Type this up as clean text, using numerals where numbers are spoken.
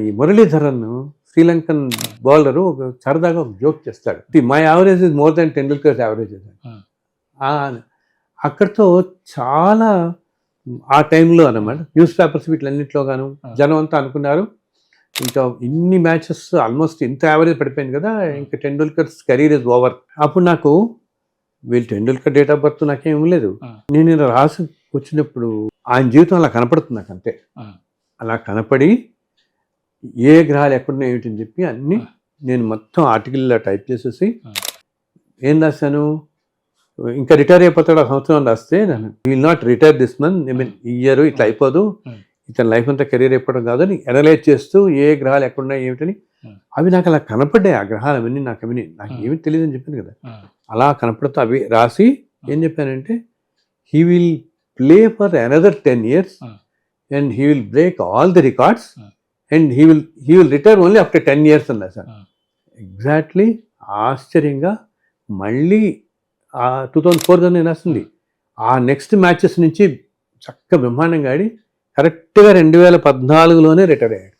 ఈ Muralidharan Sri Lankan bowler ఒక సరదాగా ఒక జోక్ చేస్తాడు. My average is more than Tendulkars average. అక్కడితో చాలా ఆ టైంలో అన్నమాట న్యూస్ పేపర్స్ వీటిలన్నింటిలో గాను జనం అంతా అనుకున్నారు ఇంకా ఇన్ని మ్యాచెస్ ఆల్మోస్ట్ ఇంత యావరేజ్ పడిపోయింది కదా, ఇంకా టెండూల్కర్స్ కెరీర్ ఇస్ ఓవర్. అప్పుడు నాకు వీళ్ళు టెండూల్కర్ డేట్ ఆఫ్ బర్త్ నాకేం లేదు. నేను ఇలా రాసి వచ్చినప్పుడు ఆయన జీవితం అలా కనపడుతుంది నాకు అంతే. అలా కనపడి ఏ గ్రహాలు ఎక్కడున్నాయి ఏమిటని చెప్పి అన్నీ నేను మొత్తం ఆర్టికల్లో టైప్ చేసేసి ఏం రాశాను, ఇంకా రిటైర్ అయిపోతాడు ఆ సంవత్సరం రాస్తే will not retire this month, I mean ఈ ఇయర్ ఇట్లా అయిపోదు, ఇతని లైఫ్ అంతా కెరీర్ అయిపోవడం కాదని అనలైజ్ చేస్తూ ఏ గ్రహాలు ఎక్కడున్నాయి ఏమిటని అవి నాకు అలా కనపడ్డాయి. ఆ గ్రహాలు అవన్నీ నాకు ఏమీ తెలియదు అని చెప్పాను కదా, అలా కనపడుతూ అవి రాసి ఏం చెప్పానంటే he will play for another 10 years and he will break all the records and he will retire only after 10 years అన్నా సార్. ఎగ్జాక్ట్లీ ఆశ్చర్యంగా మళ్ళీ 2004 నేను రాసింది. ఆ నెక్స్ట్ మ్యాచెస్ నుంచి చక్కగా బ్రహ్మాండంగా ఆడి కరెక్ట్గా 2014లోనే రిటైర్ అయ్యాడు.